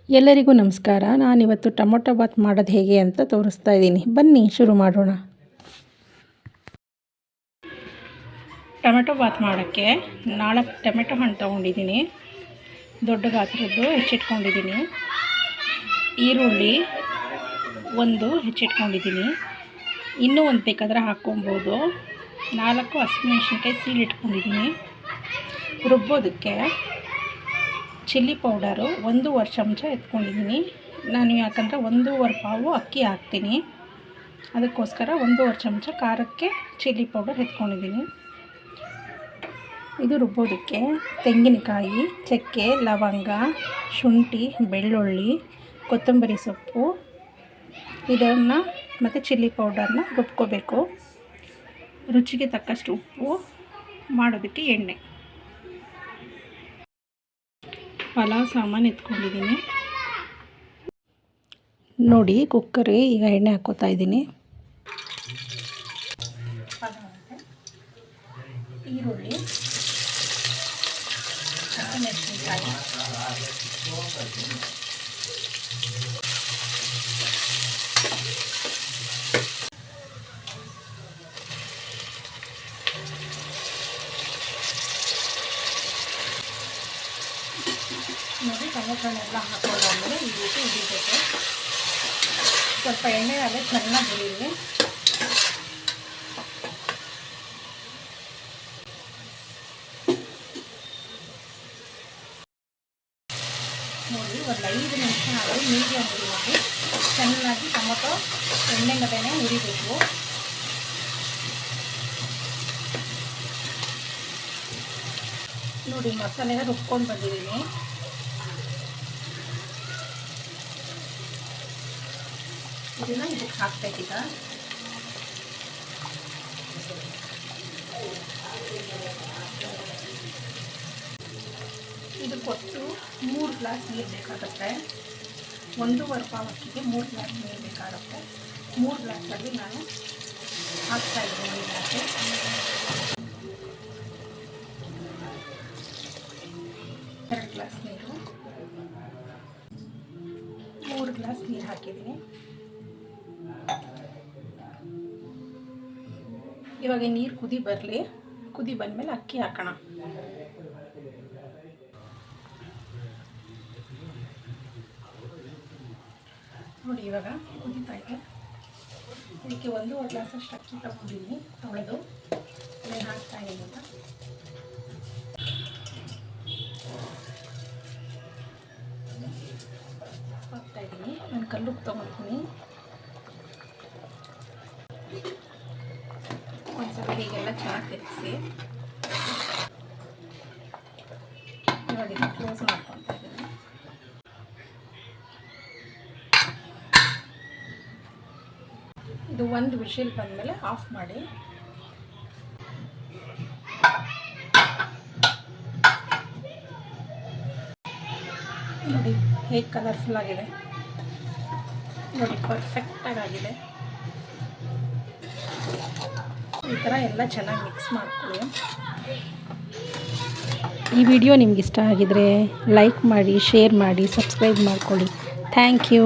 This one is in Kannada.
ಎಲ್ಲರಿಗೂ ನಮಸ್ಕಾರ. ನಾನಿವತ್ತು ಟೊಮೊಟೊ ಬಾತ್ ಮಾಡೋದು ಹೇಗೆ ಅಂತ ತೋರಿಸ್ತಾ ಇದ್ದೀನಿ. ಬನ್ನಿ ಶುರು ಮಾಡೋಣ. ಟೊಮೆಟೊ ಬಾತ್ ಮಾಡೋಕ್ಕೆ 4 ಟೊಮೆಟೊ ಹಣ್ಣು ತೊಗೊಂಡಿದ್ದೀನಿ. ದೊಡ್ಡ ಗಾತ್ರದ್ದು ಹೆಚ್ಚಿಟ್ಕೊಂಡಿದ್ದೀನಿ. ಈರುಳ್ಳಿ 1 ಹೆಚ್ಚಿಟ್ಕೊಂಡಿದ್ದೀನಿ. ಇನ್ನೂ ಒಂದು ಬೇಕಾದರೆ ಹಾಕ್ಕೊಬೋದು. 4 ಹಸಿಮೆಣಸಿನ್ಕಾಯಿ ಸೀಳಿಟ್ಕೊಂಡಿದ್ದೀನಿ. ರುಬ್ಬೋದಕ್ಕೆ ಚಿಲ್ಲಿ ಪೌಡರು 1.5 ಚಮಚ ಎತ್ಕೊಂಡಿದ್ದೀನಿ. ನಾನು ಯಾಕಂದರೆ 1.5 ಪಾವು ಅಕ್ಕಿ ಹಾಕ್ತೀನಿ, ಅದಕ್ಕೋಸ್ಕರ 1.5 ಚಮಚ ಖಾರಕ್ಕೆ ಚಿಲ್ಲಿ ಪೌಡರ್ ಎತ್ಕೊಂಡಿದ್ದೀನಿ. ಇದು ರುಬ್ಬೋದಕ್ಕೆ ತೆಂಗಿನಕಾಯಿ, ಚಕ್ಕೆ, ಲವಂಗ, ಶುಂಠಿ, ಬೆಳ್ಳುಳ್ಳಿ, ಕೊತ್ತಂಬರಿ ಸೊಪ್ಪು ಇದನ್ನು ಮತ್ತು ಚಿಲ್ಲಿ ಪೌಡರ್ನ ರುಬ್ಕೋಬೇಕು. ರುಚಿಗೆ ತಕ್ಕಷ್ಟು ಉಪ್ಪು, ಮಾಡೋದಕ್ಕೆ ಎಣ್ಣೆ. ಪಲಾವ್ ಸಾಮಾನು ಎತ್ಕೊಂಡಿದ್ದೀನಿ ನೋಡಿ. ಕುಕ್ಕರ್ಗೆ ಈಗ ಎಣ್ಣೆ ಹಾಕ್ಕೋತಾ ಇದ್ದೀನಿ. ಈರುಳ್ಳಿ, ಹಸಿಮೆಣಸಿನಕಾಯಿ, ನೋಡಿ ಟೊಮೆಟೊನೆಲ್ಲ ಹಾಕೊಂಡಾದ್ಮೇಲೆ ಈ ರೀತಿ ಹುರಿಬೇಕು. ಸ್ವಲ್ಪ ಎಣ್ಣೆಯಲ್ಲೇ ಚೆನ್ನಾಗಿ ಹುರಿಲಿ. ನೋಡಿ ಒಂದು 5 ನಿಮಿಷ ಆದರೂ ಮೀಡಿಯಮ್ ಹುರಿಯೋದು. ಚೆನ್ನಾಗಿ ಟೊಮೊಟೊ ಎಣ್ಣೆ ಮಧ್ಯೆ ಹುರಿಬೇಕು. ನೋಡಿ ಮಸಾಲೆನ ರುಬ್ಕೊಂಡು ಬಂದಿದ್ದೀನಿ. ಇದನ್ನು ಇದಕ್ಕೆ ಹಾಕ್ಬೇಕೀಗ. ಇದು ಕೊಟ್ಟು 3 ಗ್ಲಾಸ್ ನೀರು ಬೇಕಾಗುತ್ತೆ. 1.5 ಪಾವು ಅಕ್ಕಿಗೆ 3 ಗ್ಲಾಸ್ ನೀರು ಬೇಕಾಗುತ್ತೆ. 3 ಗ್ಲಾಸಲ್ಲಿ ನಾನು ಹಾಕ್ತಾಯಿದ್ದೀನಿ. 1 ಗ್ಲಾಸು 2 ಗ್ಲಾಸ್ ನೀರು, 3 ಗ್ಲಾಸ್ ನೀರು ಹಾಕಿದ್ದೀನಿ. ಇವಾಗ ನೀರು ಕುದಿ ಬರಲಿ. ಕುದಿ ಬಂದಮೇಲೆ ಅಕ್ಕಿ ಹಾಕೋಣ. ನೋಡಿ ಇವಾಗ ಕುದೀತಾ ಇದೆ. ಇದಕ್ಕೆ 1.5 ಗ್ಲಾಸಷ್ಟು ಅಕ್ಕಿ ತೊಗೊಂಡಿದ್ದೀನಿ. ತೊಳೆದು ಅದನ್ನು ಹಾಕ್ತಾಯಿದ್ದೀನಿ. ಈಗ ಹಾಕ್ತಾಯಿದ್ದೀನಿ. ನಾನು ಕಲ್ಲುಪ್ಪು ತೊಗೊಳ್ತೀನಿ. ಒಂದ್ಸಲ ಹೀಗೆಲ್ಲ ಚೆನ್ನಾಗಿ ತೆಗೆಸಿ ಇವಾಗ ಇದನ್ನು ಕ್ಲೋಸ್ ಮಾಡ್ಕೊತಾ ಇದ್ದೀನಿ. ಇದು 1 ವಿಷಲ್ ಬಂದಮೇಲೆ ಆಫ್ ಮಾಡಿ. ನೋಡಿ ಹೇಗೆ ಕಲರ್ಫುಲ್ ಆಗಿದೆ. ನೋಡಿ ಪರ್ಫೆಕ್ಟಾಗಿ ಆಗಿದೆ. ಈ ಥರ ಎಲ್ಲ ಚೆನ್ನಾಗಿ ಮಿಕ್ಸ್ ಮಾಡ್ಕೊಳ್ಳಿ. ಈ ವಿಡಿಯೋ ನಿಮ್ಗೆ ಇಷ್ಟ ಆಗಿದರೆ ಲೈಕ್ ಮಾಡಿ, ಶೇರ್ ಮಾಡಿ, ಸಬ್ಸ್ಕ್ರೈಬ್ ಮಾಡ್ಕೊಳ್ಳಿ. Thank you.